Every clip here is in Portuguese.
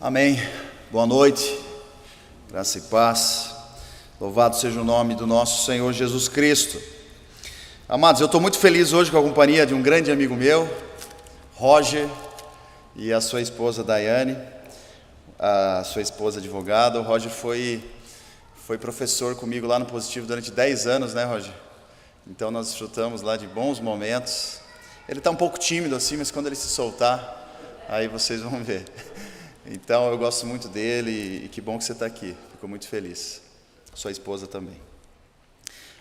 Amém. Boa noite, graça e paz. Louvado seja o nome do nosso Senhor Jesus Cristo. Amados, eu estou muito feliz hoje com a companhia de um grande amigo meu, Roger, e a sua esposa Daiane, a sua esposa advogada. O Roger foi professor comigo lá no Positivo durante 10 anos, né, Roger? Então nós desfrutamos lá de bons momentos. Ele está um pouco tímido assim, mas quando ele se soltar, aí vocês vão ver. Então eu gosto muito dele e que bom que você está aqui, fico muito feliz. Sua esposa também.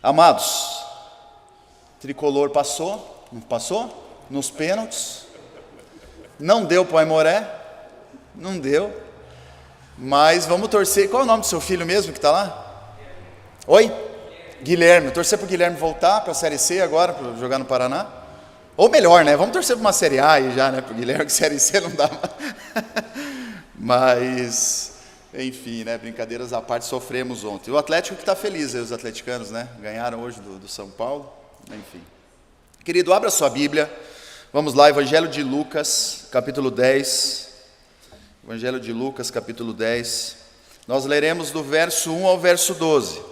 Amados, Tricolor passou, não passou? Nos pênaltis, não deu para o Aimoré, não deu, mas vamos torcer. Qual é o nome do seu filho mesmo que está lá? Oi? Guilherme, torcer para o Guilherme voltar para a Série C agora, para jogar no Paraná. Ou melhor, né? Vamos torcer para uma Série A aí já, né? Para o Guilherme, que Série C não dá. Mas, enfim, né? Brincadeiras à parte, sofremos ontem. O Atlético que está feliz, aí, os atleticanos, né? Ganharam hoje do São Paulo. Enfim. Querido, abra sua Bíblia. Vamos lá, Evangelho de Lucas, capítulo 10. Evangelho de Lucas, capítulo 10. Nós leremos do verso 1 ao verso 12.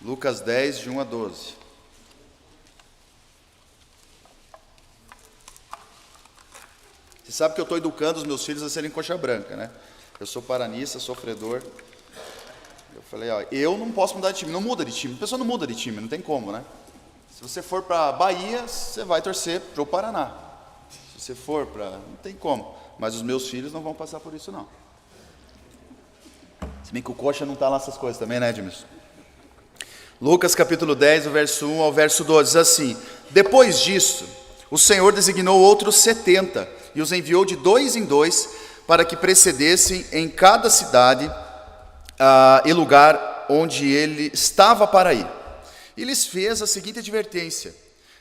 Lucas 10, de 1 a 12. Você sabe que eu estou educando os meus filhos a serem coxa branca, né? Eu sou paranista, sofredor. Eu falei, ó, eu não posso mudar de time, não muda de time. A pessoa não muda de time, não tem como, né? Se você for para Bahia, você vai torcer para o Paraná. Se você for para... não tem como. Mas os meus filhos não vão passar por isso, não. Se bem que o coxa não está lá essas coisas também, né, Edmilson? Lucas capítulo 10, o verso 1 ao verso 12, diz assim: Depois disso, o Senhor designou outros 70 e os enviou de 2 em 2 para que precedessem em cada cidade e lugar onde ele estava para ir. E lhes fez a seguinte advertência: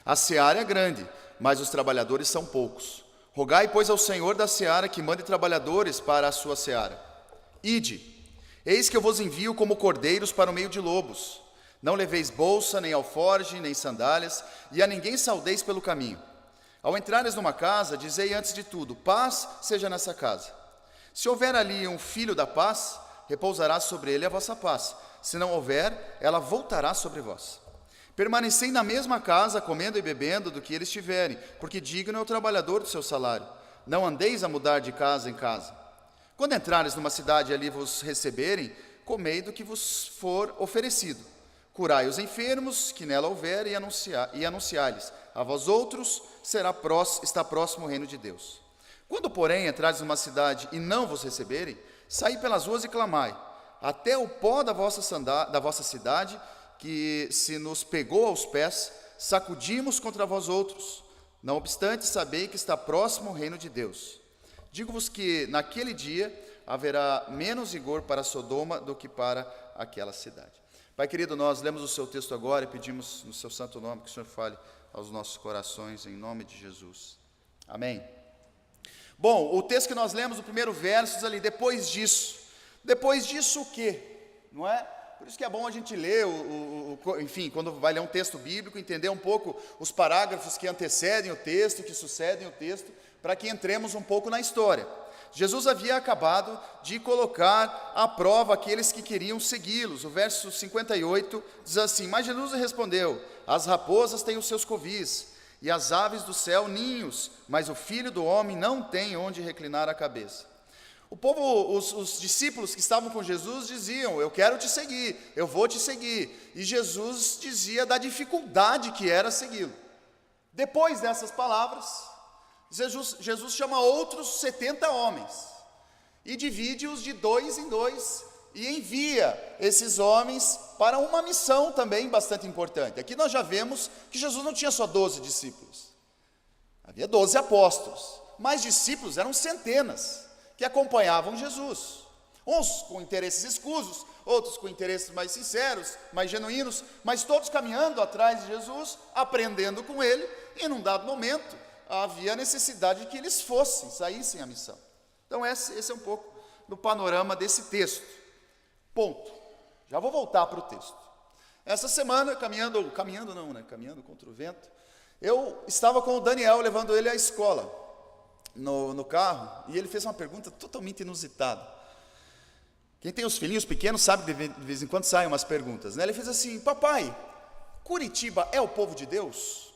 a seara é grande, mas os trabalhadores são poucos. Rogai, pois, ao Senhor da seara que mande trabalhadores para a sua seara. Ide, eis que eu vos envio como cordeiros para o meio de lobos. Não leveis bolsa, nem alforge, nem sandálias, e a ninguém saudeis pelo caminho. Ao entrares numa casa, dizei antes de tudo: paz seja nessa casa. Se houver ali um filho da paz, repousará sobre ele a vossa paz. Se não houver, ela voltará sobre vós. Permanecei na mesma casa, comendo e bebendo do que eles tiverem, porque digno é o trabalhador do seu salário. Não andeis a mudar de casa em casa. Quando entrares numa cidade e ali vos receberem, comei do que vos for oferecido. Curai os enfermos que nela houver e anunciai-lhes: a vós outros está próximo o reino de Deus. Quando, porém, entrares numa cidade e não vos receberem, saí pelas ruas e clamai: até o pó da vossa cidade, que se nos pegou aos pés, sacudimos contra vós outros. Não obstante, sabei que está próximo o reino de Deus. Digo-vos que naquele dia haverá menos rigor para Sodoma do que para aquela cidade. Pai querido, nós lemos o seu texto agora e pedimos no seu santo nome que o Senhor fale aos nossos corações, em nome de Jesus. Amém. Bom, o texto que nós lemos, o primeiro verso, diz ali: depois disso. Depois disso o quê? Não é? Por isso que é bom a gente ler, enfim, quando vai ler um texto bíblico, entender um pouco os parágrafos que antecedem o texto, que sucedem o texto, para que entremos um pouco na história. Jesus havia acabado de colocar à prova aqueles que queriam segui-los. O verso 58 diz assim: Mas Jesus respondeu: as raposas têm os seus covis, e as aves do céu ninhos, mas o Filho do Homem não tem onde reclinar a cabeça. O povo, os discípulos que estavam com Jesus diziam: eu quero te seguir, eu vou te seguir. E Jesus dizia da dificuldade que era segui-lo. Depois dessas palavras, Jesus chama outros 70 homens e divide-os de 2 em 2 e envia esses homens para uma missão também bastante importante. Aqui nós já vemos que Jesus não tinha só 12 discípulos, havia 12 apóstolos, mas discípulos eram centenas que acompanhavam Jesus, uns com interesses escusos, outros com interesses mais sinceros, mais genuínos, mas todos caminhando atrás de Jesus, aprendendo com ele, e num dado momento havia necessidade de que eles saíssem à missão. Então esse é um pouco do panorama desse texto. Ponto. Já vou voltar para o texto. Essa semana, caminhando contra o vento, eu estava com o Daniel, levando ele à escola. no carro, e ele fez uma pergunta totalmente inusitada. Quem tem os filhinhos pequenos sabe que de vez em quando saem umas perguntas, né? Ele fez assim: papai, Curitiba é o povo de Deus?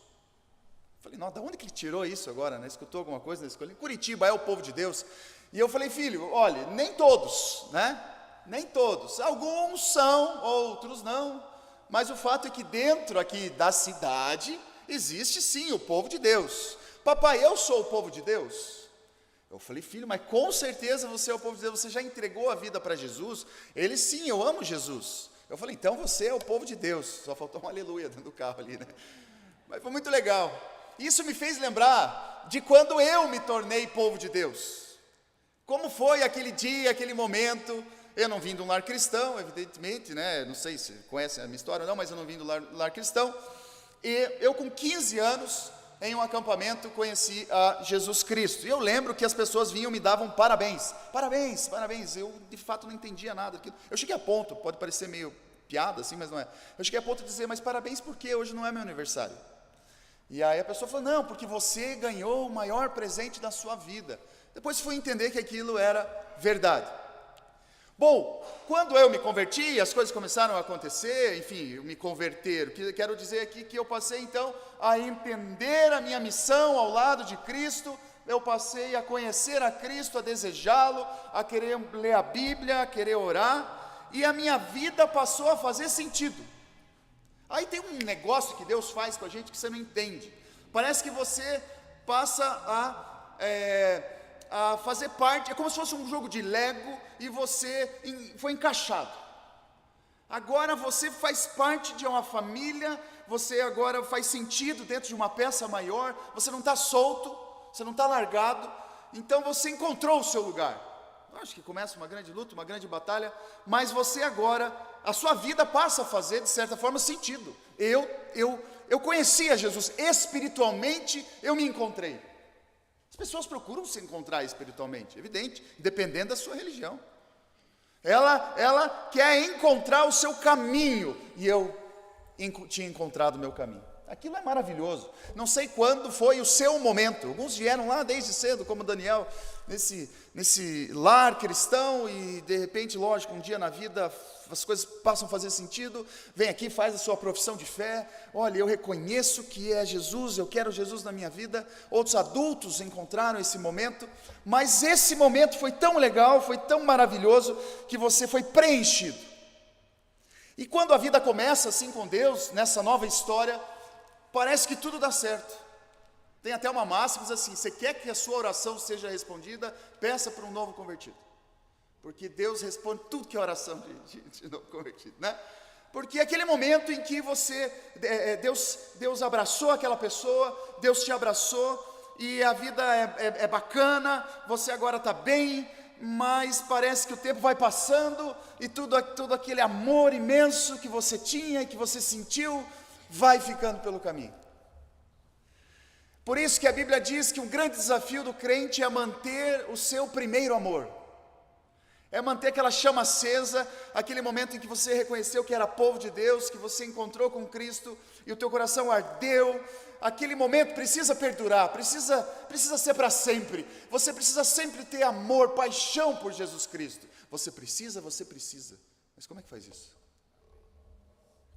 Eu falei: não, de onde que ele tirou isso agora, né? Escutou alguma coisa na escola? Curitiba é o povo de Deus? E eu falei: filho, olha, nem todos, né? Nem todos, alguns são, outros não, mas o fato é que dentro aqui da cidade existe sim o povo de Deus. Papai, eu sou o povo de Deus? Eu falei: filho, mas com certeza você é o povo de Deus, você já entregou a vida para Jesus? Ele: sim, eu amo Jesus. Eu falei: então você é o povo de Deus. Só faltou um aleluia dentro do carro ali, né? Mas foi muito legal. Isso me fez lembrar de quando eu me tornei povo de Deus. Como foi aquele dia, aquele momento. Eu não vim de um lar cristão, evidentemente, né? Não sei se conhecem a minha história ou não, mas eu não vim do lar cristão. E eu, com 15 anos, em um acampamento, conheci a Jesus Cristo. E eu lembro que as pessoas vinham e me davam parabéns. Parabéns, parabéns. Eu, de fato, não entendia nada daquilo. Eu cheguei a ponto, pode parecer meio piada assim, mas não é. Eu cheguei a ponto de dizer: mas parabéns porque hoje não é meu aniversário. E aí a pessoa falou: não, porque você ganhou o maior presente da sua vida. Depois fui entender que aquilo era verdade. Bom, quando eu me converti, as coisas começaram a acontecer, enfim, me converter. Quero dizer aqui que eu passei então a entender a minha missão ao lado de Cristo, eu passei a conhecer a Cristo, a desejá-lo, a querer ler a Bíblia, a querer orar, e a minha vida passou a fazer sentido. Aí tem um negócio que Deus faz com a gente que você não entende. Parece que você passa a fazer parte, é como se fosse um jogo de Lego e você foi encaixado. Agora você faz parte de uma família, você agora faz sentido dentro de uma peça maior, você não está solto, você não está largado, então você encontrou o seu lugar. Acho que começa uma grande luta, uma grande batalha, mas você agora, a sua vida passa a fazer, de certa forma, sentido. Eu conhecia Jesus, espiritualmente eu me encontrei. As pessoas procuram se encontrar espiritualmente, evidente, dependendo da sua religião. Ela quer encontrar o seu caminho, e eu tinha encontrado o meu caminho. Aquilo é maravilhoso. Não sei quando foi o seu momento. Alguns vieram lá desde cedo, como Daniel, nesse lar cristão, e de repente, lógico, um dia na vida as coisas passam a fazer sentido. Vem aqui, faz a sua profissão de fé. Olha, eu reconheço que é Jesus, eu quero Jesus na minha vida. Outros adultos encontraram esse momento, mas esse momento foi tão legal, foi tão maravilhoso, que você foi preenchido. E quando a vida começa assim com Deus, nessa nova história, parece que tudo dá certo. Tem até uma máxima que diz assim: você quer que a sua oração seja respondida, peça para um novo convertido. Porque Deus responde tudo que é oração de novo convertido, né? Porque aquele momento em que Deus abraçou aquela pessoa, Deus te abraçou, e a vida é bacana, você agora está bem, mas parece que o tempo vai passando, e tudo aquele amor imenso que você tinha e que você sentiu, vai ficando pelo caminho. Por isso que a Bíblia diz que um grande desafio do crente é manter o seu primeiro amor, é manter aquela chama acesa, aquele momento em que você reconheceu que era povo de Deus, que você encontrou com Cristo e o teu coração ardeu. Aquele momento precisa perdurar, precisa ser para sempre. Você precisa sempre ter amor, paixão por Jesus Cristo. Você precisa. Mas como é que faz isso?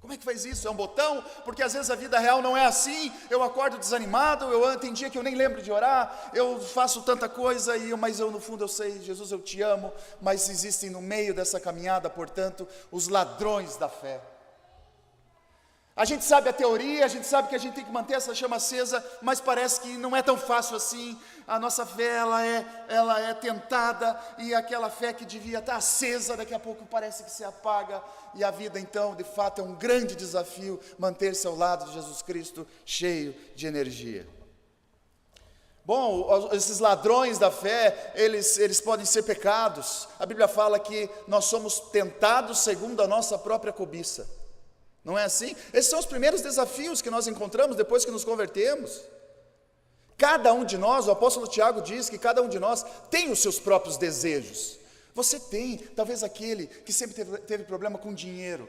Como é que faz isso? É um botão? Porque às vezes a vida real não é assim. Eu acordo desanimado, tem dia que eu nem lembro de orar, eu faço tanta coisa, mas no fundo eu sei: Jesus, eu te amo. Mas existem no meio dessa caminhada, portanto, os ladrões da fé. A gente sabe a teoria, a gente sabe que a gente tem que manter essa chama acesa, mas parece que não é tão fácil assim. A nossa fé, ela é tentada, e aquela fé que devia estar acesa, daqui a pouco parece que se apaga, e a vida então, de fato, é um grande desafio manter-se ao lado de Jesus Cristo, cheio de energia. Bom, esses ladrões da fé, eles podem ser pecados. A Bíblia fala que nós somos tentados segundo a nossa própria cobiça. Não é assim? Esses são os primeiros desafios que nós encontramos depois que nos convertemos. Cada um de nós, o apóstolo Tiago diz que cada um de nós tem os seus próprios desejos. Você tem, talvez aquele que sempre teve problema com dinheiro,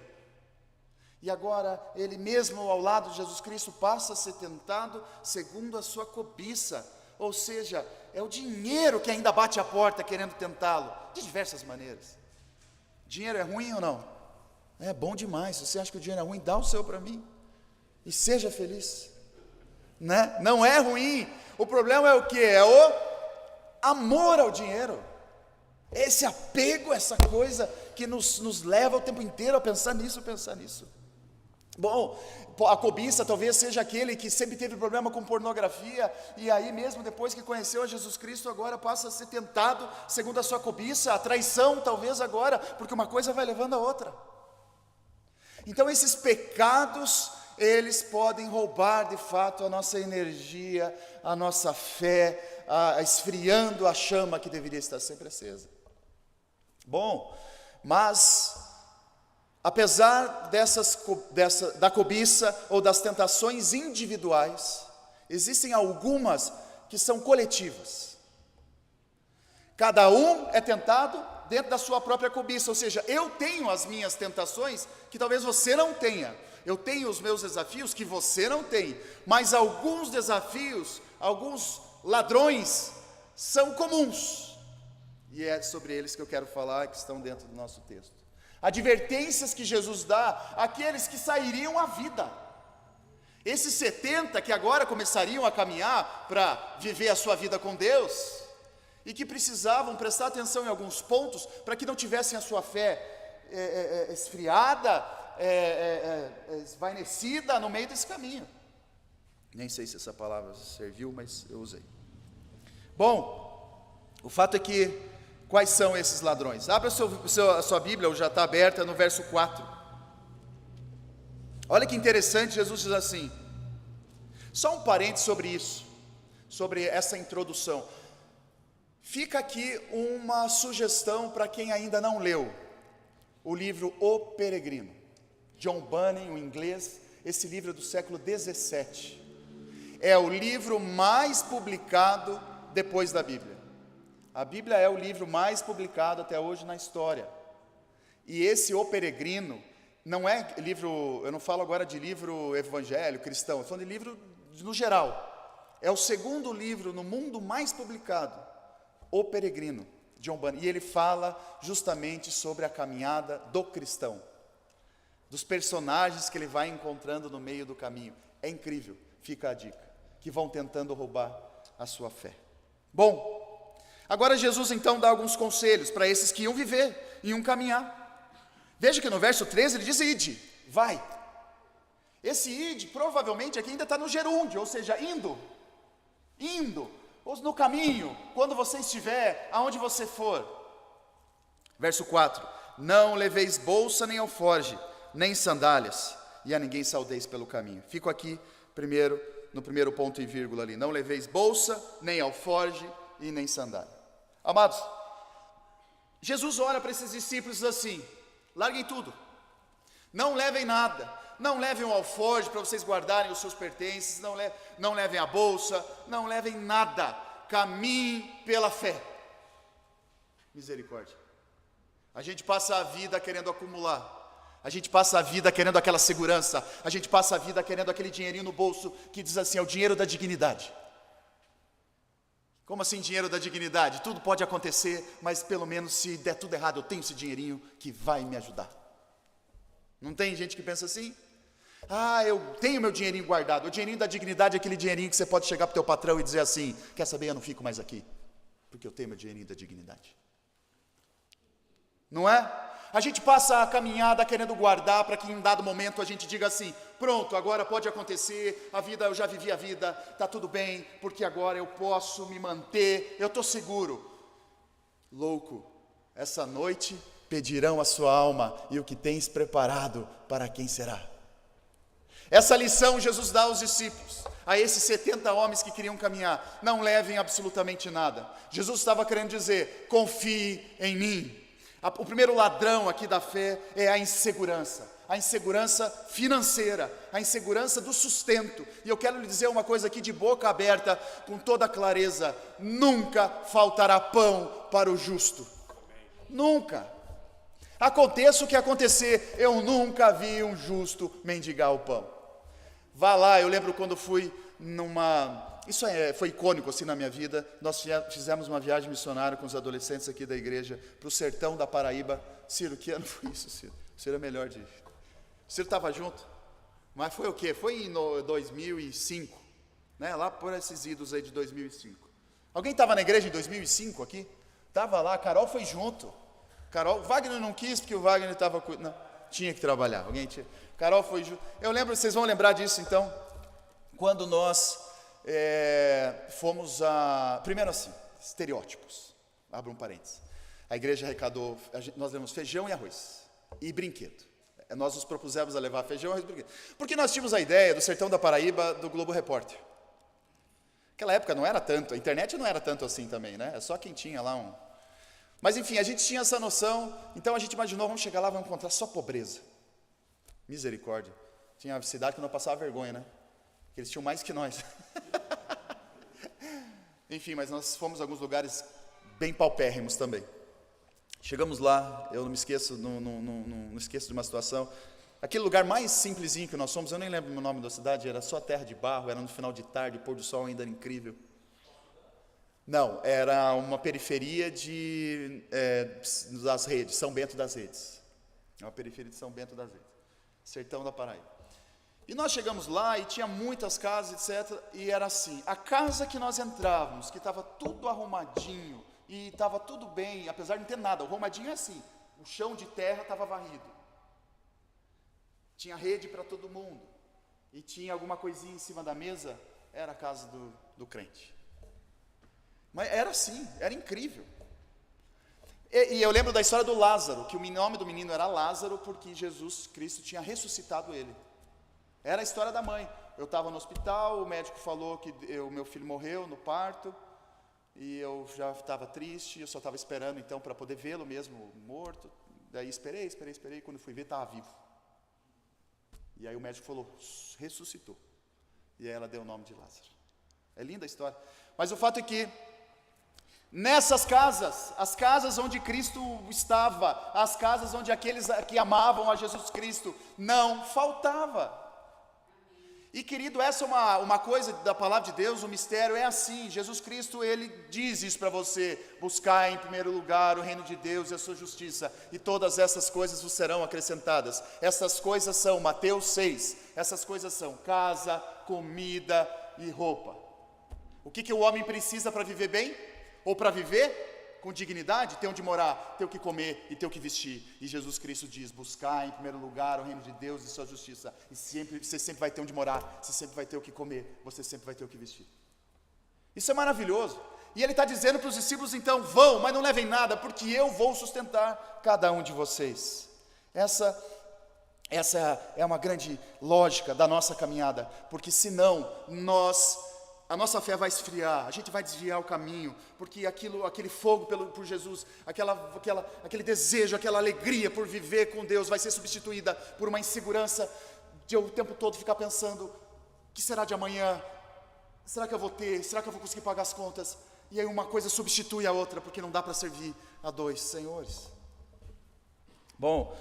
e agora ele mesmo ao lado de Jesus Cristo passa a ser tentado segundo a sua cobiça. Ou seja, é o dinheiro que ainda bate a porta querendo tentá-lo, de diversas maneiras. Dinheiro é ruim ou não? É bom demais. Se você acha que o dinheiro é ruim, dá o seu para mim e seja feliz, né? Não é ruim. O problema é o que? É o amor ao dinheiro. Esse apego, essa coisa que nos leva o tempo inteiro a pensar nisso, Bom, a cobiça talvez seja aquele que sempre teve problema com pornografia, e aí mesmo depois que conheceu a Jesus Cristo, agora passa a ser tentado segundo a sua cobiça. A traição talvez agora, porque uma coisa vai levando a outra. Então esses pecados, eles podem roubar de fato a nossa energia, a nossa fé, esfriando a chama que deveria estar sempre acesa. Bom, mas apesar da cobiça ou das tentações individuais, existem algumas que são coletivas. Cada um é tentado dentro da sua própria cobiça, ou seja, eu tenho as minhas tentações que talvez você não tenha. Eu tenho os meus desafios que você não tem, mas alguns desafios, alguns ladrões são comuns. E é sobre eles que eu quero falar, que estão dentro do nosso texto. Advertências que Jesus dá àqueles que sairiam à vida. Esses 70 que agora começariam a caminhar para viver a sua vida com Deus, e que precisavam prestar atenção em alguns pontos, para que não tivessem a sua fé esfriada, esvainecida no meio desse caminho. Nem sei se essa palavra serviu, mas eu usei. Bom, o fato é que, quais são esses ladrões? Abra a sua Bíblia, ou já está aberta, no verso 4. Olha que interessante, Jesus diz assim, só um parênteses sobre isso, sobre essa introdução. Fica aqui uma sugestão para quem ainda não leu o livro O Peregrino, John Bunyan, o inglês. Esse livro é do século 17. É o livro mais publicado depois da Bíblia. A Bíblia é o livro mais publicado até hoje na história. E esse O Peregrino não é livro, eu não falo agora de livro evangélico, cristão, eu falo de livro no geral. É o segundo livro no mundo mais publicado, O Peregrino, John Bunyan. E ele fala justamente sobre a caminhada do cristão, dos personagens que ele vai encontrando no meio do caminho. É incrível, fica a dica, que vão tentando roubar a sua fé. Bom, agora Jesus então dá alguns conselhos para esses que iam viver, iam caminhar. Veja que no verso 13 ele diz: ide, vai. Esse ide provavelmente aqui ainda está no gerúndio, ou seja, indo, ou no caminho, quando você estiver, aonde você for. Verso 4: não leveis bolsa nem alforge, nem sandálias, e a ninguém saudeis pelo caminho. Fico aqui no primeiro ponto e vírgula ali: não leveis bolsa, nem alforge e nem sandália. Amados, Jesus olha para esses discípulos assim: larguem tudo, não levem nada, não levem um alforje para vocês guardarem os seus pertences, não levem a bolsa, não levem nada, caminhem pela fé. Misericórdia. A gente passa a vida querendo acumular, a gente passa a vida querendo aquela segurança, a gente passa a vida querendo aquele dinheirinho no bolso que diz assim: é o dinheiro da dignidade. Como assim dinheiro da dignidade? Tudo pode acontecer, mas pelo menos se der tudo errado, eu tenho esse dinheirinho que vai me ajudar. Não tem gente que pensa assim? Eu tenho meu dinheirinho guardado. O dinheirinho da dignidade é aquele dinheirinho que você pode chegar para o teu patrão e dizer assim: quer saber, eu não fico mais aqui, porque eu tenho meu dinheirinho da dignidade. Não é? A gente passa a caminhada querendo guardar para que em um dado momento a gente diga assim: pronto, agora pode acontecer, a vida, eu já vivi a vida, está tudo bem, porque agora eu posso me manter, eu estou seguro. Louco, essa noite pedirão a sua alma, e o que tens preparado, para quem será? Essa lição Jesus dá aos discípulos, a esses 70 homens que queriam caminhar: não levem absolutamente nada. Jesus estava querendo dizer: confie em mim. O primeiro ladrão aqui da fé é a insegurança financeira, a insegurança do sustento. E eu quero lhe dizer uma coisa aqui de boca aberta, com toda clareza: nunca faltará pão para o justo. Nunca. Aconteça o que acontecer, eu nunca vi um justo mendigar o pão. Vá lá, eu lembro quando fui numa foi icônico assim na minha vida. Nós fizemos uma viagem missionária com os adolescentes aqui da igreja para o sertão da Paraíba. Ciro, que ano foi isso, Ciro? O Ciro é melhor de... O Ciro estava junto? Mas foi o quê? Foi em 2005, né? Lá por esses idos aí de 2005. Alguém estava na igreja em 2005 aqui? Estava lá, a Carol foi junto. Carol, Wagner não quis porque o Wagner estava... Não, tinha que trabalhar. Alguém tinha... Carol foi junto. Eu lembro, vocês vão lembrar disso então, quando nós fomos a... Primeiro assim, estereótipos. Abra um parênteses. A igreja arrecadou, nós levamos feijão e arroz. E brinquedo. Nós nos propusemos a levar feijão e arroz e brinquedo. Porque nós tínhamos a ideia do sertão da Paraíba do Globo Repórter. Naquela época não era tanto, a internet não era tanto assim também, né? É só quem tinha lá um... Mas enfim, a gente tinha essa noção, então a gente imaginou, vamos chegar lá, vamos encontrar só pobreza. Misericórdia. Tinha cidade que não passava vergonha, né? Porque eles tinham mais que nós. Enfim, mas nós fomos a alguns lugares bem paupérrimos também. Chegamos lá, eu não me esqueço, não esqueço de uma situação. Aquele lugar mais simplesinho que nós fomos, eu nem lembro o nome da cidade, era só terra de barro, era no final de tarde, o pôr do sol ainda era incrível. Não, era uma periferia das Redes, São Bento das Redes. É uma periferia de São Bento das Redes, sertão da Paraíba. E nós chegamos lá e tinha muitas casas, etc. E era assim, a casa que nós entrávamos, que estava tudo arrumadinho, e estava tudo bem, apesar de não ter nada, o arrumadinho é assim, o chão de terra estava varrido. Tinha rede para todo mundo. E tinha alguma coisinha em cima da mesa, era a casa do crente. Mas era assim, era incrível. E eu lembro da história do Lázaro, que o nome do menino era Lázaro, porque Jesus Cristo tinha ressuscitado ele. Era a história da mãe. Eu estava no hospital, o médico falou que o meu filho morreu no parto, e eu já estava triste, eu só estava esperando então para poder vê-lo mesmo morto. Daí esperei, quando fui ver estava vivo. E aí o médico falou, ressuscitou. E aí ela deu o nome de Lázaro. É linda a história. Mas o fato é que, nessas casas, as casas onde Cristo estava, as casas onde aqueles que amavam a Jesus Cristo, não faltava. E querido, essa é uma coisa da palavra de Deus, o mistério é assim, Jesus Cristo, Ele diz isso para você, buscar em primeiro lugar o reino de Deus e a sua justiça, e todas essas coisas vos serão acrescentadas. Essas coisas são, Mateus 6, essas coisas são casa, comida e roupa. O que o homem precisa para viver bem? Ou para viver com dignidade? Ter onde morar, ter o que comer e ter o que vestir. E Jesus Cristo diz, buscar em primeiro lugar o reino de Deus e sua justiça. E você sempre vai ter onde morar, você sempre vai ter o que comer, você sempre vai ter o que vestir. Isso é maravilhoso. E ele está dizendo para os discípulos, então, vão, mas não levem nada, porque eu vou sustentar cada um de vocês. Essa é uma grande lógica da nossa caminhada, porque senão a nossa fé vai esfriar, a gente vai desviar o caminho, porque aquele fogo por Jesus, aquele desejo, aquela alegria por viver com Deus vai ser substituída por uma insegurança de eu o tempo todo ficar pensando, o que será de amanhã? Será que eu vou ter? Será que eu vou conseguir pagar as contas? E aí uma coisa substitui a outra, porque não dá para servir a dois senhores. Bom,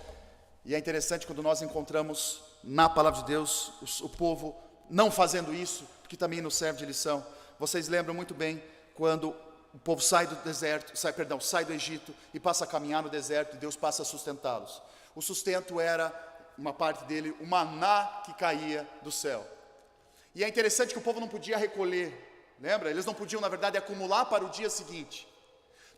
e é interessante quando nós encontramos na palavra de Deus o povo não fazendo isso, porque também nos serve de lição. Vocês lembram muito bem quando o povo sai do Egito e passa a caminhar no deserto e Deus passa a sustentá-los. O sustento era, uma parte dele, o maná que caía do céu. E é interessante que o povo não podia recolher, lembra? Eles não podiam, na verdade, acumular para o dia seguinte.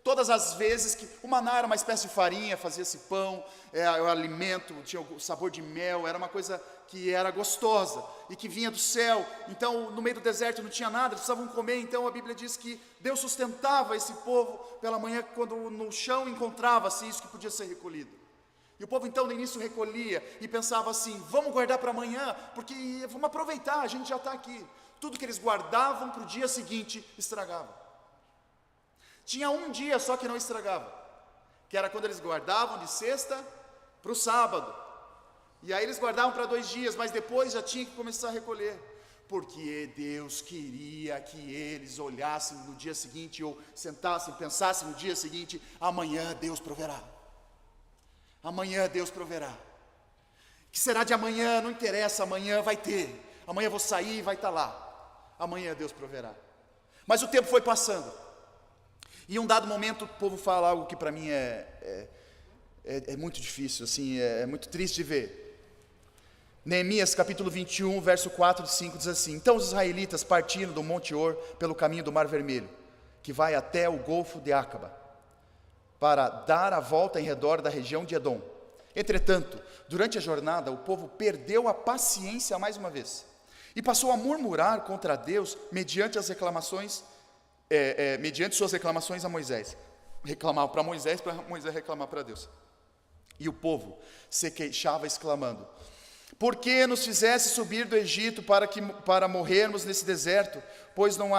Todas as vezes que o maná era uma espécie de farinha, fazia-se pão, o alimento, tinha o sabor de mel, era uma coisa que era gostosa e que vinha do céu. Então, no meio do deserto não tinha nada, eles precisavam comer. Então, a Bíblia diz que Deus sustentava esse povo pela manhã, quando no chão encontrava-se isso que podia ser recolhido. E o povo, então, no início recolhia e pensava assim, vamos guardar para amanhã, porque vamos aproveitar, a gente já está aqui. Tudo que eles guardavam para o dia seguinte, estragava. Tinha um dia só que não estragava, que era quando eles guardavam de sexta para o sábado. E aí eles guardavam para 2 dias, mas depois já tinha que começar a recolher. Porque Deus queria que eles olhassem no dia seguinte, ou sentassem, pensassem no dia seguinte, amanhã Deus proverá. Amanhã Deus proverá. O que será de amanhã? Não interessa, amanhã vai ter. Amanhã eu vou sair e vai estar lá. Amanhã Deus proverá. Mas o tempo foi passando. E em um dado momento o povo fala algo que para mim é muito difícil, assim, é muito triste de ver. Neemias capítulo 21, verso 4 e 5 diz assim: Então os israelitas partiram do Monte Or pelo caminho do Mar Vermelho, que vai até o Golfo de Acaba, para dar a volta em redor da região de Edom. Entretanto, durante a jornada, o povo perdeu a paciência mais uma vez, e passou a murmurar contra Deus mediante suas reclamações a Moisés. Reclamava para Moisés reclamar para Deus. E o povo se queixava exclamando: Por que nos fizesse subir do Egito para morrermos nesse deserto? Pois não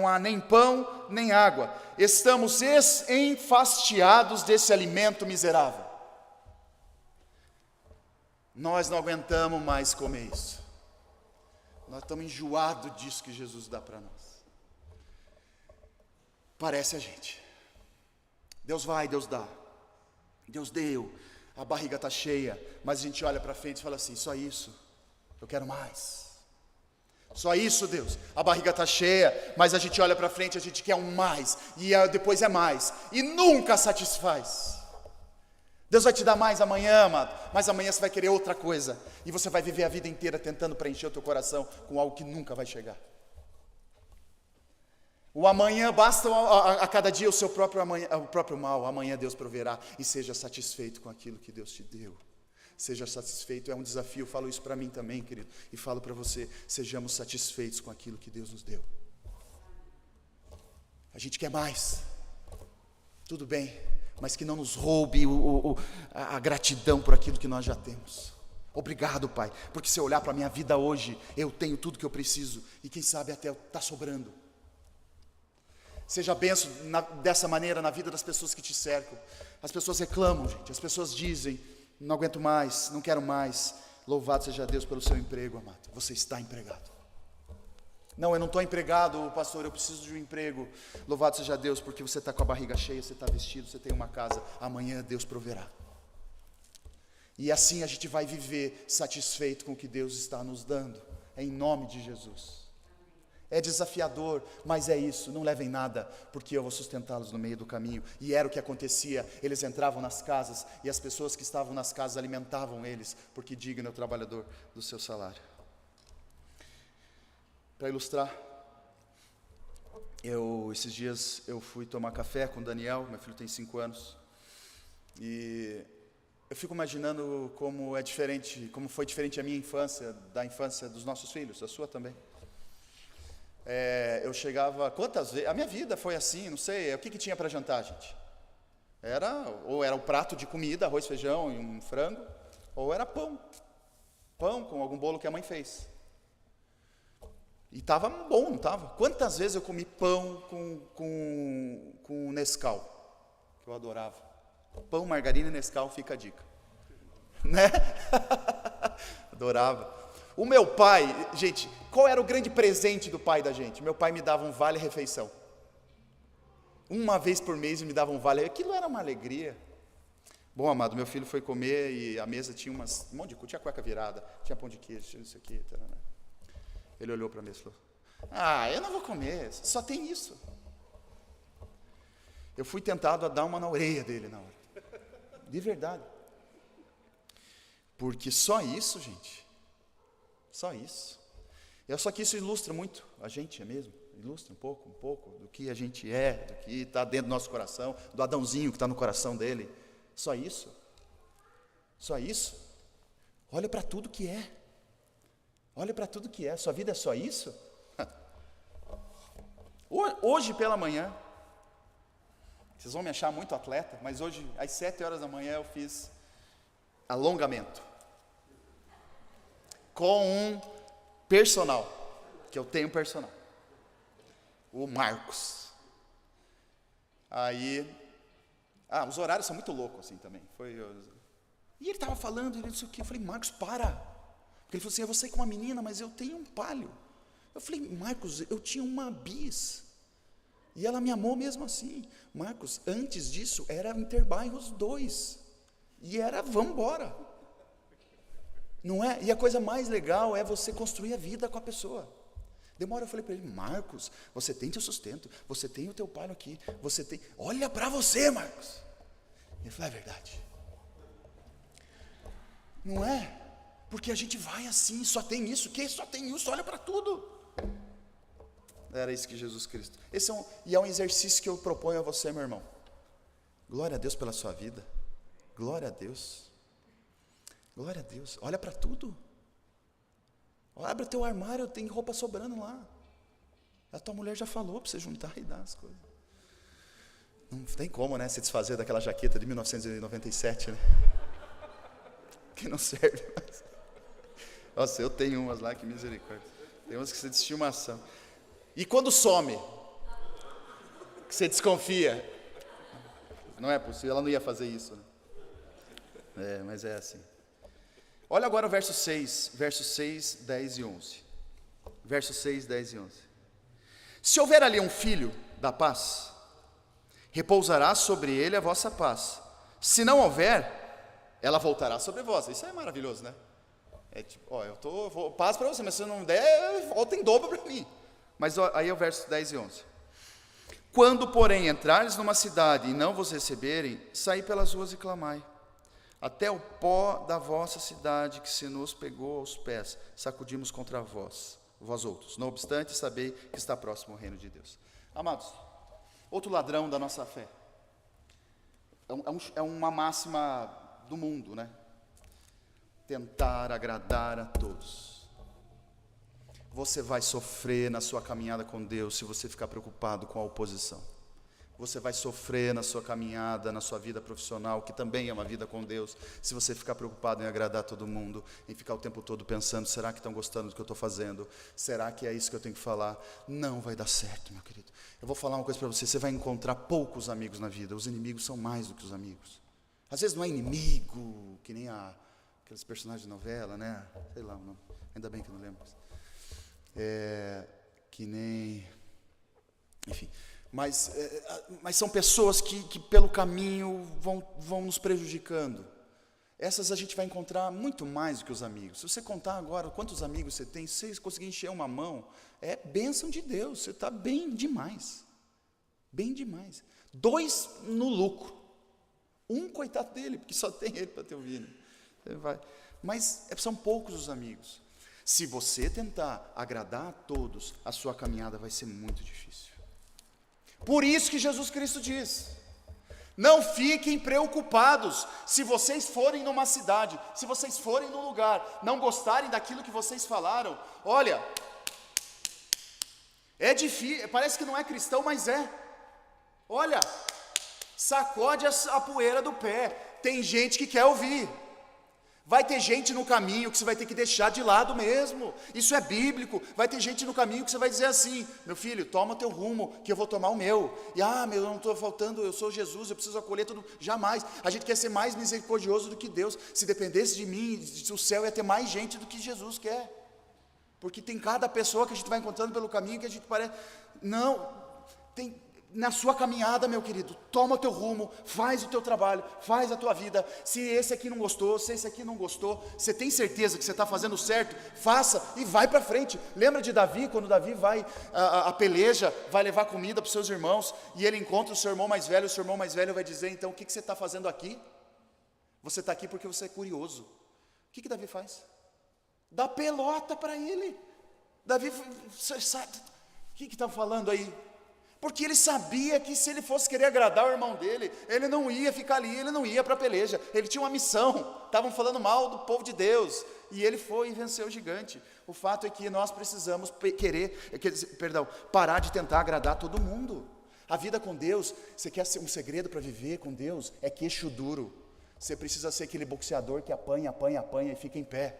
há nem pão nem água. Estamos enfastiados desse alimento miserável. Nós não aguentamos mais comer isso. Nós estamos enjoados disso que Jesus dá para nós. Parece a gente. Deus vai, Deus dá. Deus deu. A barriga está cheia, mas a gente olha para frente e fala assim: só isso, eu quero mais. Só isso, Deus, a barriga está cheia, mas a gente olha para frente, a gente quer um mais, e depois é mais, e nunca satisfaz. Deus vai te dar mais amanhã, amado, mas amanhã você vai querer outra coisa, e você vai viver a vida inteira tentando preencher o teu coração com algo que nunca vai chegar. O amanhã, basta a cada dia o próprio mal. Amanhã Deus proverá, e seja satisfeito com aquilo que Deus te deu. Seja satisfeito, é um desafio, falo isso para mim também, querido, e falo para você: sejamos satisfeitos com aquilo que Deus nos deu. A gente quer mais, tudo bem, mas que não nos roube a gratidão por aquilo que nós já temos. Obrigado, Pai, porque se eu olhar para a minha vida hoje, eu tenho tudo que eu preciso, e quem sabe até está sobrando. Seja benção dessa maneira na vida das pessoas que te cercam. As pessoas reclamam, gente, as pessoas dizem: não aguento mais, não quero mais. Louvado seja Deus pelo seu emprego, amado. Você está empregado. Não, eu não estou empregado, pastor, eu preciso de um emprego. Louvado seja Deus, porque você está com a barriga cheia, você está vestido, você tem uma casa. Amanhã Deus proverá. E assim a gente vai viver satisfeito com o que Deus está nos dando, em nome de Jesus. É desafiador, mas é isso, não levem nada, porque eu vou sustentá-los no meio do caminho. E era o que acontecia, eles entravam nas casas, e as pessoas que estavam nas casas alimentavam eles, porque digno é o trabalhador do seu salário. Para ilustrar, esses dias eu fui tomar café com o Daniel, meu filho tem 5 anos, e eu fico imaginando como foi diferente a minha infância, da infância dos nossos filhos, a sua também. Eu chegava, quantas vezes, a minha vida foi assim, não sei, o que tinha para jantar, gente? Ou era o prato de comida, arroz, feijão e um frango, ou era pão com algum bolo que a mãe fez. E estava bom, não estava? Quantas vezes eu comi pão com Nescau, que eu adorava. Pão, margarina e Nescau, fica a dica. Né? Adorava. O meu pai, gente, qual era o grande presente do pai da gente? Meu pai me dava um vale-refeição. Uma vez por mês ele me dava um vale. Aquilo era uma alegria. Bom, amado, meu filho foi comer e a mesa tinha um monte de coisa. Tinha cueca virada, tinha pão de queijo, tinha isso aqui. Tarana. Ele olhou para mim e falou: eu não vou comer, só tem isso. Eu fui tentado a dar uma na orelha dele na hora. De verdade. Porque só isso, gente. Só isso. Só que isso ilustra muito a gente, é mesmo? Ilustra um pouco do que a gente é, do que está dentro do nosso coração, do Adãozinho que está no coração dele. Só isso. Só isso. Olha para tudo que é. Olha para tudo que é. Sua vida é só isso? Hoje pela manhã, vocês vão me achar muito atleta, mas hoje às 7 horas da manhã eu fiz alongamento com um personal, que eu tenho personal, o Marcos. Aí, os horários são muito loucos assim também. E ele estava falando, ele disse o quê? Eu falei: Marcos, para. Porque ele falou assim: eu vou sair com uma menina, mas eu tenho um palio. Eu falei: Marcos, eu tinha uma bis, e ela me amou mesmo assim. Marcos, antes disso, era Interbairros 2, e era vamos embora. Não é? E a coisa mais legal é você construir a vida com a pessoa. Demora, eu falei para ele, Marcos, você tem teu sustento, você tem o teu pai aqui, você tem, olha para você, Marcos. Ele falou, é verdade. Não é? Porque a gente vai assim, só tem isso, só tem isso, olha para tudo. Era isso que Jesus Cristo. E é um exercício que eu proponho a você, meu irmão. Glória a Deus pela sua vida. Glória a Deus. Glória a Deus. Olha para tudo. Abre o teu armário, tem roupa sobrando lá. A tua mulher já falou para você juntar e dar as coisas. Não tem como, né, se desfazer daquela jaqueta de 1997, né? Que não serve mais. Nossa, eu tenho umas lá, que misericórdia. Tem umas que você de estimação. E quando some, que você desconfia, não é possível, ela não ia fazer isso, né? Mas é assim. Olha agora o verso 6, 10 e 11. Verso 6, 10 e 11. Se houver ali um filho da paz, repousará sobre ele a vossa paz. Se não houver, ela voltará sobre vós. Isso é maravilhoso, né? É tipo, vou paz para você, mas se não der, volta em dobro para mim. Mas aí é o verso 10 e 11. Quando, porém, entrares numa cidade e não vos receberem, saí pelas ruas e clamai. Até o pó da vossa cidade que se nos pegou aos pés, sacudimos contra vós outros. Não obstante, sabei que está próximo o reino de Deus. Amados, outro ladrão da nossa fé. É uma máxima do mundo, né? Tentar agradar a todos. Você vai sofrer na sua caminhada com Deus se você ficar preocupado com a oposição. Você vai sofrer na sua caminhada, na sua vida profissional, que também é uma vida com Deus, se você ficar preocupado em agradar todo mundo, em ficar o tempo todo pensando, será que estão gostando do que eu estou fazendo? Será que é isso que eu tenho que falar? Não vai dar certo, meu querido. Eu vou falar uma coisa para você, você vai encontrar poucos amigos na vida, os inimigos são mais do que os amigos. Às vezes não é inimigo, que nem aqueles personagens de novela, né? Sei lá o nome, ainda bem que eu não lembro. Que nem, enfim, mas são pessoas que pelo caminho vão nos prejudicando. Essas a gente vai encontrar muito mais do que os amigos. Se você contar agora quantos amigos você tem, se você conseguir encher uma mão, é bênção de Deus, você está bem demais. 2 no lucro, um coitado dele, porque só tem ele para te ouvir, né? Mas são poucos os amigos. Se você tentar agradar a todos, a sua caminhada vai ser muito difícil. Por isso que Jesus Cristo diz, não fiquem preocupados, se vocês forem numa cidade, se vocês forem num lugar, não gostarem daquilo que vocês falaram, olha, é difícil, parece que não é cristão, mas é. Olha, sacode a poeira do pé, tem gente que quer ouvir. Vai ter gente no caminho que você vai ter que deixar de lado mesmo. Isso é bíblico. Vai ter gente no caminho que você vai dizer assim, meu filho, toma o teu rumo, que eu vou tomar o meu. E eu não estou faltando, eu sou Jesus, eu preciso acolher tudo. Jamais. A gente quer ser mais misericordioso do que Deus. Se dependesse de mim, o céu ia ter mais gente do que Jesus quer. Porque tem cada pessoa que a gente vai encontrando pelo caminho que a gente parece... Não, tem... Na sua caminhada, meu querido, toma o teu rumo, faz o teu trabalho, faz a tua vida. Se esse aqui não gostou, se esse aqui não gostou, você tem certeza que você está fazendo certo, faça e vai para frente. Lembra de Davi, quando Davi vai a peleja, vai levar comida para os seus irmãos, e ele encontra o seu irmão mais velho, o seu irmão mais velho vai dizer, então, o que você está fazendo aqui? Você está aqui porque você é curioso. O que Davi faz? Dá pelota para ele. Davi, você sabe, o que está falando aí? Porque ele sabia que se ele fosse querer agradar o irmão dele, ele não ia ficar ali, ele não ia para a peleja, ele tinha uma missão, estavam falando mal do povo de Deus, e ele foi e venceu o gigante. O fato é que nós precisamos parar de tentar agradar todo mundo. A vida com Deus, você quer ser um segredo para viver com Deus, é queixo duro. Você precisa ser aquele boxeador que apanha e fica em pé.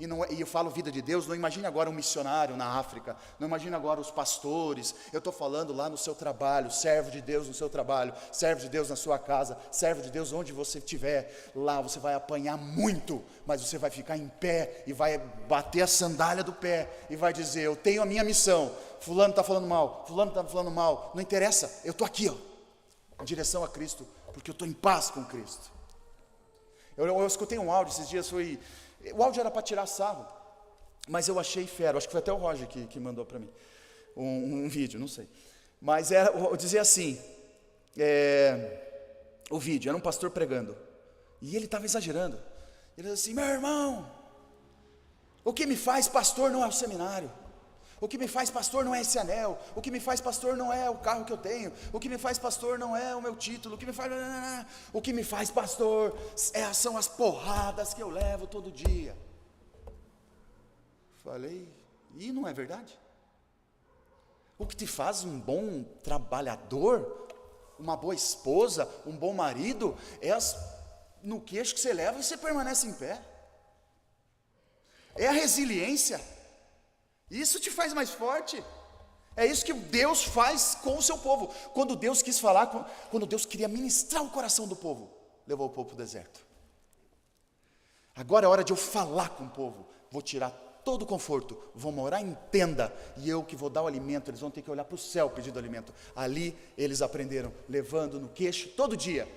E eu falo vida de Deus, não imagine agora um missionário na África, não imagine agora os pastores, eu estou falando lá no seu trabalho, servo de Deus no seu trabalho, servo de Deus na sua casa, servo de Deus onde você estiver, lá você vai apanhar muito, mas você vai ficar em pé e vai bater a sandália do pé e vai dizer, eu tenho a minha missão, fulano está falando mal, não interessa, eu estou aqui, em direção a Cristo, porque eu estou em paz com Cristo. Eu escutei um áudio esses dias, o áudio era para tirar sarro. Mas eu achei fera, acho que foi até o Roger que mandou para mim um vídeo, não sei. Mas eu dizia assim, o vídeo, era um pastor pregando, e ele estava exagerando. Ele dizia assim: meu irmão, o que me faz pastor não é o seminário, o que me faz pastor não é esse anel, o que me faz pastor não é o carro que eu tenho, o que me faz pastor não é o meu título, o que me faz pastor são as porradas que eu levo todo dia. Falei, e não é verdade? O que te faz um bom trabalhador, uma boa esposa, um bom marido, é no queixo que você leva e você permanece em pé. É a resiliência. Isso te faz mais forte. É isso que Deus faz com o seu povo. Quando Deus quis falar, quando Deus queria ministrar o coração do povo, levou o povo para o deserto. Agora é hora de eu falar com o povo. Vou tirar todo o conforto, vou morar em tenda, e eu que vou dar o alimento, eles vão ter que olhar para o céu pedindo alimento. Ali eles aprenderam, levando no queixo todo dia.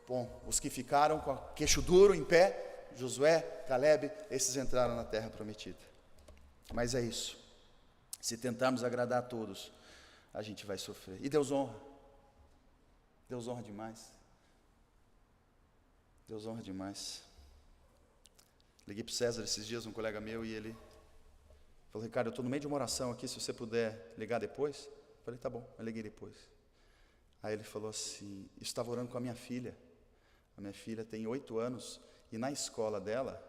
Bom, os que ficaram com o queixo duro, em pé, Josué, Caleb, esses entraram na terra prometida. Mas é isso, se tentarmos agradar a todos, a gente vai sofrer. E Deus honra demais. Deus honra demais. Liguei para o César esses dias, um colega meu, e ele falou: Ricardo, eu estou no meio de uma oração aqui, se você puder ligar depois. Eu falei: tá bom, eu liguei depois. Aí ele falou assim: estava orando com a minha filha. A minha filha tem 8 anos, e na escola dela,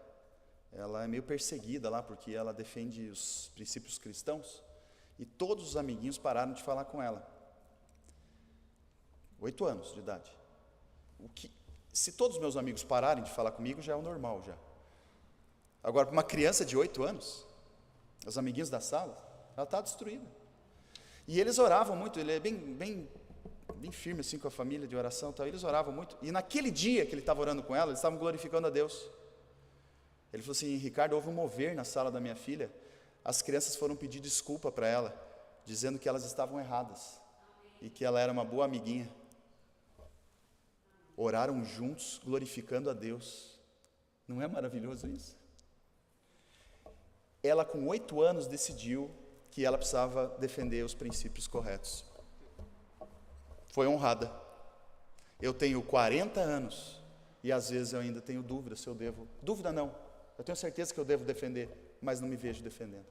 ela é meio perseguida lá, porque ela defende os princípios cristãos, e todos os amiguinhos pararam de falar com ela. 8 anos de idade. Se todos os meus amigos pararem de falar comigo, já é o normal, já. Agora, para uma criança de 8 anos, os amiguinhos da sala, ela está destruída. E eles oravam muito, ele é bem firme assim com a família de oração, então eles oravam muito. E naquele dia que ele estava orando com ela, eles estavam glorificando a Deus. Ele falou assim: Ricardo, houve um mover na sala da minha filha, as crianças foram pedir desculpa para ela, dizendo que elas estavam erradas, e que ela era uma boa amiguinha. Oraram juntos, glorificando a Deus. Não é maravilhoso isso? Ela com 8 anos decidiu que ela precisava defender os princípios corretos. Foi honrada. Eu tenho 40 anos e às vezes eu ainda tenho dúvida se eu devo. Dúvida não, eu tenho certeza que eu devo defender, mas não me vejo defendendo.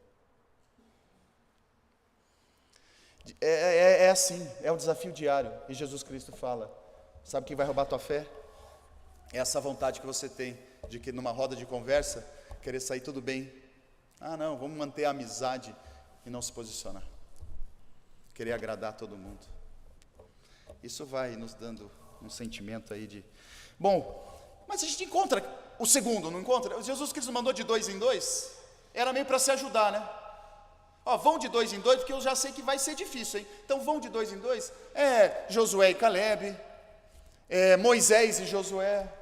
É assim, é um desafio diário. E Jesus Cristo fala: sabe o que vai roubar tua fé? É essa vontade que você tem de que numa roda de conversa, querer sair tudo bem. Ah não, vamos manter a amizade e não se posicionar. Querer agradar todo mundo. Isso vai nos dando um sentimento aí de... Bom, mas a gente encontra o segundo, não encontra? Jesus Cristo mandou de 2 em 2, era meio para se ajudar, né? Ó, vão de 2 em 2, porque eu já sei que vai ser difícil, hein? Então vão de 2 em 2, Josué e Caleb, Moisés e Josué,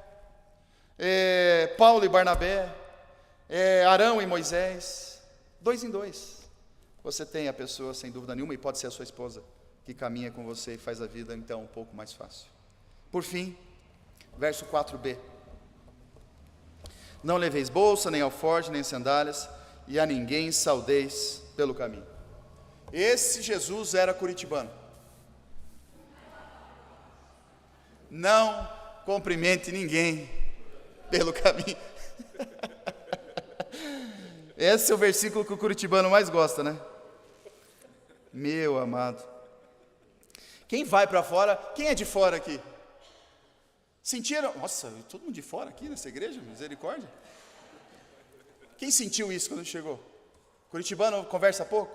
Paulo e Barnabé, Arão e Moisés, 2 em 2. Você tem a pessoa, sem dúvida nenhuma, e pode ser a sua esposa, que caminha com você e faz a vida então um pouco mais fácil. Por fim, verso 4b: não leveis bolsa, nem alforje, nem sandálias, e a ninguém saudeis pelo caminho. Esse Jesus era curitibano. Não cumprimente ninguém pelo caminho. Esse é o versículo que o curitibano mais gosta, né? Meu amado. Quem vai para fora, quem é de fora aqui? Sentiram? Nossa, todo mundo de fora aqui nessa igreja, misericórdia. Quem sentiu isso quando chegou? Curitibano conversa pouco?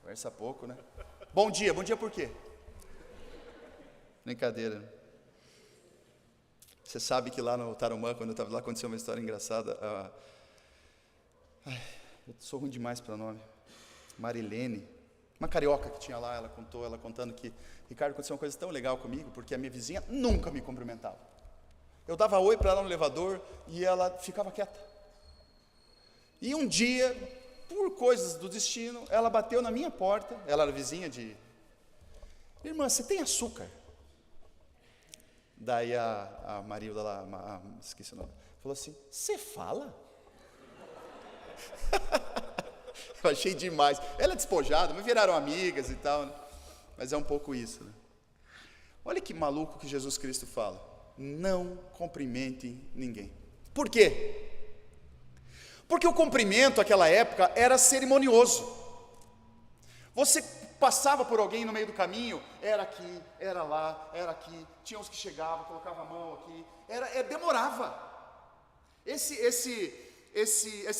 Conversa pouco, né? Bom dia por quê? Brincadeira. Você sabe que lá no Tarumã, quando eu estava lá, aconteceu uma história engraçada. Eu sou ruim demais para nome. Marilene, uma carioca que tinha lá, ela contando que: Ricardo, aconteceu uma coisa tão legal comigo, porque a minha vizinha nunca me cumprimentava. Eu dava oi para ela no elevador e ela ficava quieta. E um dia, por coisas do destino, ela bateu na minha porta. Ela era vizinha de... Irmã, você tem açúcar? Daí a Marilda lá, esqueci o nome, falou assim: você fala? Eu achei demais. Ela é despojada, mas viraram amigas e tal, né? Mas é um pouco isso, né? Olha que maluco que Jesus Cristo fala. Não cumprimente ninguém. Por quê? Porque o cumprimento naquela época era cerimonioso. Você passava por alguém no meio do caminho, era aqui, era lá, era aqui, tinha uns que chegavam, colocavam a mão aqui, demorava. Esse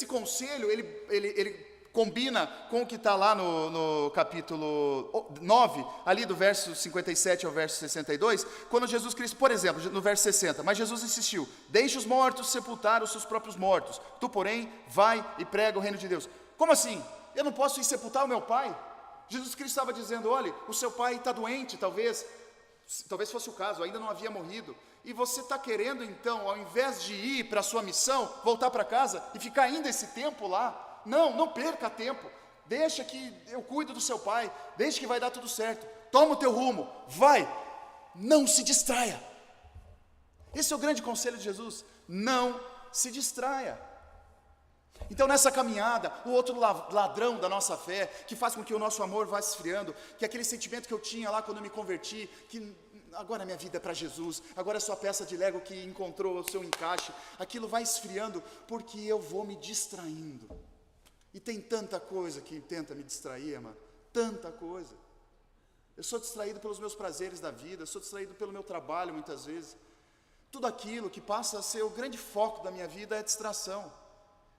conselho, ele combina com o que está lá no capítulo 9, ali do verso 57 ao verso 62, quando Jesus Cristo, por exemplo, no verso 60, mas Jesus insistiu, deixe os mortos sepultar os seus próprios mortos, tu, porém, vai e prega o reino de Deus. Como assim? Eu não posso ir sepultar o meu pai? Jesus Cristo estava dizendo, olha, o seu pai está doente, talvez fosse o caso, ainda não havia morrido, e você está querendo então, ao invés de ir para a sua missão, voltar para casa e ficar ainda esse tempo lá? Não perca tempo, deixa que eu cuido do seu pai, deixa que vai dar tudo certo, toma o teu rumo, vai, não se distraia. Esse é o grande conselho de Jesus, não se distraia. Então nessa caminhada, o outro ladrão da nossa fé, que faz com que o nosso amor vá se esfriando, que aquele sentimento que eu tinha lá quando eu me converti, que agora minha vida é para Jesus, agora é só a peça de Lego que encontrou o seu encaixe, aquilo vai esfriando porque eu vou me distraindo. E tem tanta coisa que tenta me distrair, amado, tanta coisa. Eu sou distraído pelos meus prazeres da vida, eu sou distraído pelo meu trabalho muitas vezes. Tudo aquilo que passa a ser o grande foco da minha vida é distração.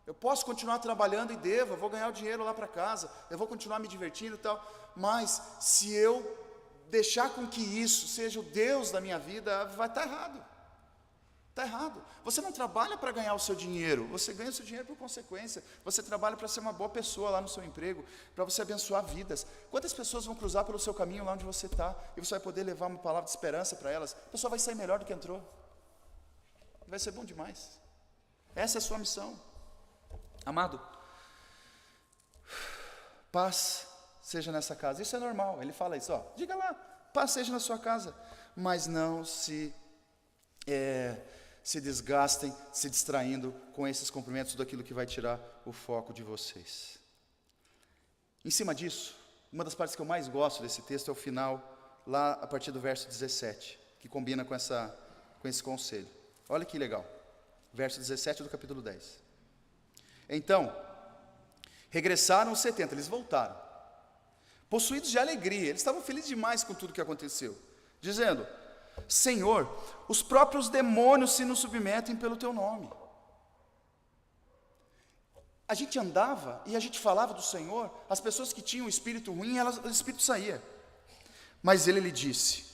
Eu posso continuar trabalhando e devo, eu vou ganhar o dinheiro lá para casa, eu vou continuar me divertindo e tal, mas se eu deixar com que isso seja o Deus da minha vida, vai estar errado. Está errado. Você não trabalha para ganhar o seu dinheiro, você ganha o seu dinheiro por consequência. Você trabalha para ser uma boa pessoa lá no seu emprego, para você abençoar vidas. Quantas pessoas vão cruzar pelo seu caminho lá onde você está, e você vai poder levar uma palavra de esperança para elas? A pessoa vai sair melhor do que entrou. Vai ser bom demais. Essa é a sua missão. Amado, paz seja nessa casa. Isso é normal, ele fala isso, diga lá, paz seja na sua casa, mas não se desgastem, se distraindo com esses cumprimentos daquilo que vai tirar o foco de vocês. Em cima disso, uma das partes que eu mais gosto desse texto é o final, lá a partir do verso 17, que combina com esse conselho. Olha que legal, verso 17 do capítulo 10. Então, regressaram os 70, eles voltaram, possuídos de alegria, eles estavam felizes demais com tudo que aconteceu, dizendo, Senhor, os próprios demônios se nos submetem pelo teu nome. A gente andava e a gente falava do Senhor, as pessoas que tinham espírito ruim, o espírito saía. Mas ele lhe disse,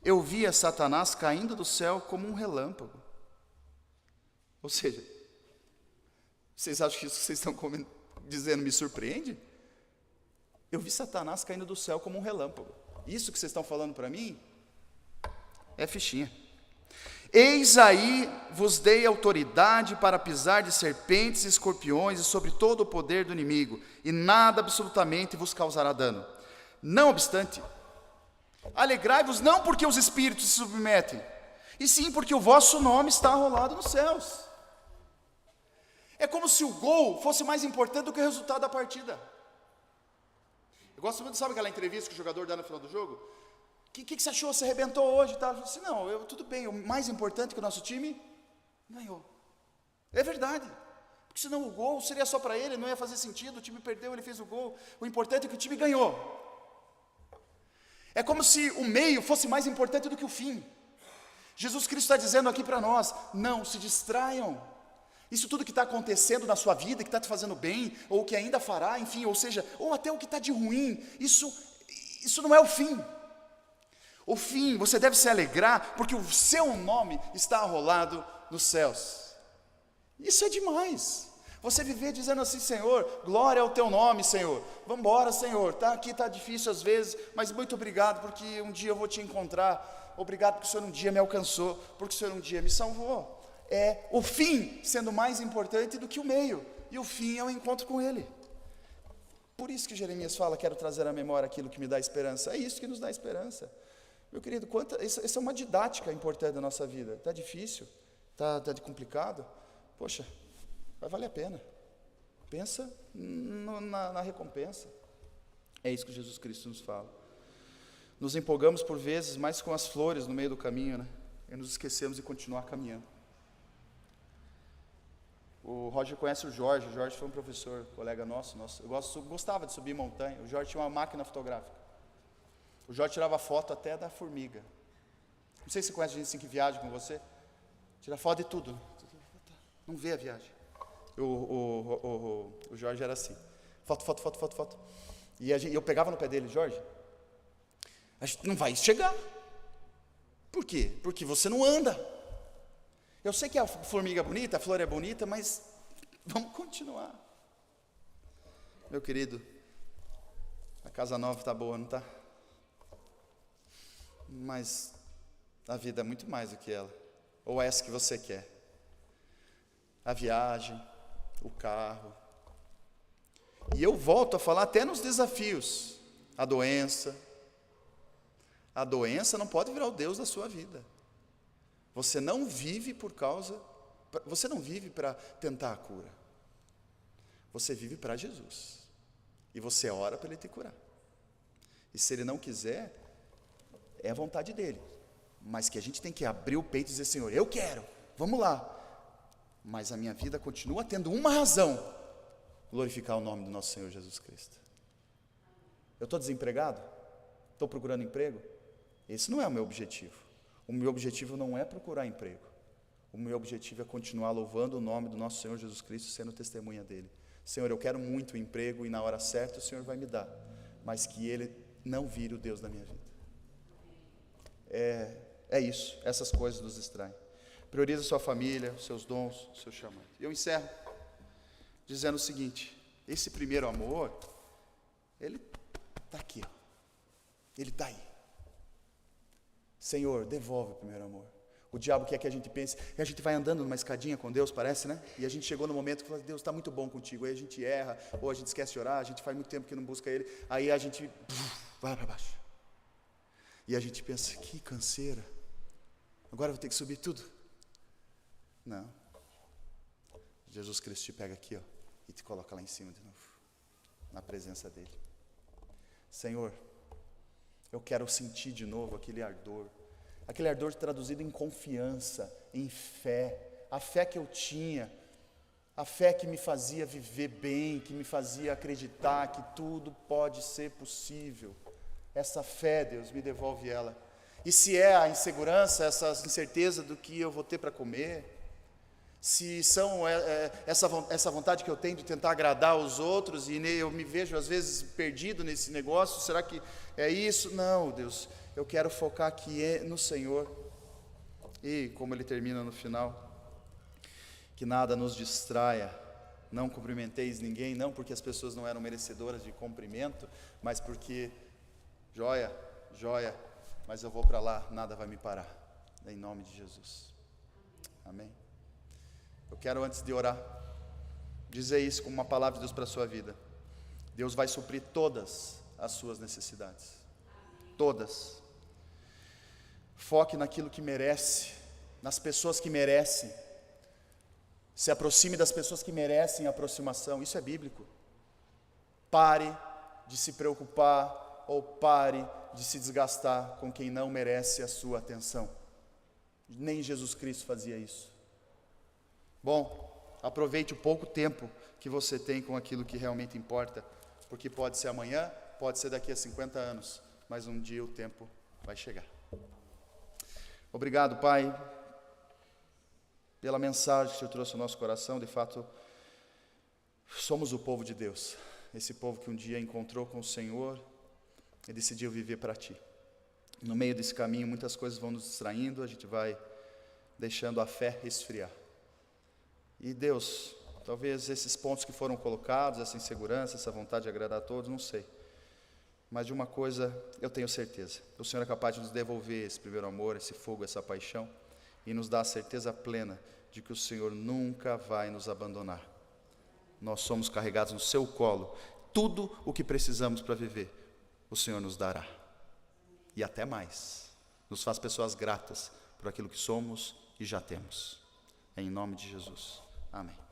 eu via Satanás caindo do céu como um relâmpago. Ou seja, vocês acham que isso que vocês estão dizendo me surpreende? Eu vi Satanás caindo do céu como um relâmpago. Isso que vocês estão falando para mim é fichinha. Eis aí vos dei autoridade para pisar de serpentes e escorpiões e sobre todo o poder do inimigo, e nada absolutamente vos causará dano. Não obstante, alegrai-vos não porque os espíritos se submetem, e sim porque o vosso nome está arrolado nos céus. É como se o gol fosse mais importante do que o resultado da partida. Eu gosto muito, sabe aquela entrevista que o jogador dá no final do jogo? O que você achou? Você arrebentou hoje? Tá? Eu disse, não, tudo bem, o mais importante é que o nosso time ganhou. É verdade. Porque senão o gol seria só para ele, não ia fazer sentido, o time perdeu, ele fez o gol. O importante é que o time ganhou. É como se o meio fosse mais importante do que o fim. Jesus Cristo está dizendo aqui para nós, não se distraiam. Isso tudo que está acontecendo na sua vida, que está te fazendo bem, ou que ainda fará, enfim, ou seja, ou até o que está de ruim, isso não é o fim. O fim, você deve se alegrar, porque o seu nome está arrolado nos céus. Isso é demais. Você viver dizendo assim, Senhor, glória ao teu nome, Senhor. Vamos embora, Senhor, aqui está difícil às vezes, mas muito obrigado, porque um dia eu vou te encontrar. Obrigado porque o Senhor um dia me alcançou, porque o Senhor um dia me salvou. É o fim sendo mais importante do que o meio, e o fim é o encontro com Ele. Por isso que Jeremias fala, quero trazer à memória aquilo que me dá esperança. É isso que nos dá esperança. Meu querido, isso é uma didática importante da nossa vida. Está difícil, está complicado, poxa, vai valer a pena. Pensa na recompensa. É isso que Jesus Cristo nos fala. Nos empolgamos por vezes mais com as flores no meio do caminho, né? E nos esquecemos de continuar caminhando. O Roger conhece o Jorge foi um professor, colega nosso. Eu gostava de subir montanha. O Jorge tinha uma máquina fotográfica. O Jorge tirava foto até da formiga. Não sei se você conhece gente assim que viaja com você. Tira foto de tudo. Não vê a viagem. O Jorge era assim. Foto. E eu pegava no pé dele, Jorge, a gente não vai chegar. Por quê? Porque você não anda. Eu sei que a formiga é bonita, a flor é bonita, mas vamos continuar. Meu querido, a casa nova está boa, não está? Mas a vida é muito mais do que ela. Ou é essa que você quer? A viagem, o carro. E eu volto a falar até nos desafios. A doença. A doença não pode virar o Deus da sua vida. Você não vive você não vive para tentar a cura. Você vive para Jesus. E você ora para Ele te curar. E se Ele não quiser, é a vontade dEle. Mas que a gente tem que abrir o peito e dizer, Senhor, eu quero, vamos lá. Mas a minha vida continua tendo uma razão: glorificar o nome do nosso Senhor Jesus Cristo. Eu estou desempregado? Estou procurando emprego? Esse não é o meu objetivo. O meu objetivo não é procurar emprego. O meu objetivo é continuar louvando o nome do nosso Senhor Jesus Cristo, sendo testemunha dEle. Senhor, eu quero muito o emprego e na hora certa o Senhor vai me dar, mas que Ele não vire o Deus da minha vida. É isso, essas coisas nos distraem. Prioriza a sua família, os seus dons, o seu chamado. Eu encerro dizendo o seguinte: esse primeiro amor, ele está aqui, ó. Ele está aí. Senhor, devolve o primeiro amor. O diabo quer que a gente pense, e a gente vai andando numa escadinha com Deus, parece, né? E a gente chegou no momento que fala, Deus está muito bom contigo. Aí a gente erra, ou a gente esquece de orar, a gente faz muito tempo que não busca Ele. Aí a gente vai para baixo. E a gente pensa, que canseira. Agora eu vou ter que subir tudo. Não. Jesus Cristo te pega aqui, ó, e te coloca lá em cima de novo, na presença dEle. Senhor, eu quero sentir de novo aquele ardor traduzido em confiança, em fé, a fé que eu tinha, a fé que me fazia viver bem, que me fazia acreditar que tudo pode ser possível. Essa fé, Deus, me devolve ela. E se é a insegurança, essa incerteza do que eu vou ter para comer, se são essa vontade que eu tenho de tentar agradar os outros, e eu me vejo às vezes perdido nesse negócio, será que é isso? Não, Deus, eu quero focar aqui no Senhor. E como ele termina no final, que nada nos distraia, não cumprimenteis ninguém, não porque as pessoas não eram merecedoras de cumprimento, mas porque, joia, mas eu vou para lá, nada vai me parar, em nome de Jesus, amém? Eu quero, antes de orar, dizer isso como uma palavra de Deus para a sua vida. Deus vai suprir todas as suas necessidades. Todas. Foque naquilo que merece, nas pessoas que merecem. Se aproxime das pessoas que merecem aproximação. Isso é bíblico. Pare de se preocupar ou pare de se desgastar com quem não merece a sua atenção. Nem Jesus Cristo fazia isso. Bom, aproveite o pouco tempo que você tem com aquilo que realmente importa, porque pode ser amanhã, pode ser daqui a 50 anos, mas um dia o tempo vai chegar. Obrigado, Pai, pela mensagem que o Senhor trouxe ao nosso coração. De fato, somos o povo de Deus, esse povo que um dia encontrou com o Senhor e decidiu viver para Ti. No meio desse caminho, muitas coisas vão nos distraindo, a gente vai deixando a fé esfriar. E Deus, talvez esses pontos que foram colocados, essa insegurança, essa vontade de agradar a todos, não sei. Mas de uma coisa eu tenho certeza: o Senhor é capaz de nos devolver esse primeiro amor, esse fogo, essa paixão, e nos dá a certeza plena de que o Senhor nunca vai nos abandonar. Nós somos carregados no seu colo. Tudo o que precisamos para viver, o Senhor nos dará. E até mais. Nos faz pessoas gratas por aquilo que somos e já temos. Em nome de Jesus. Amém.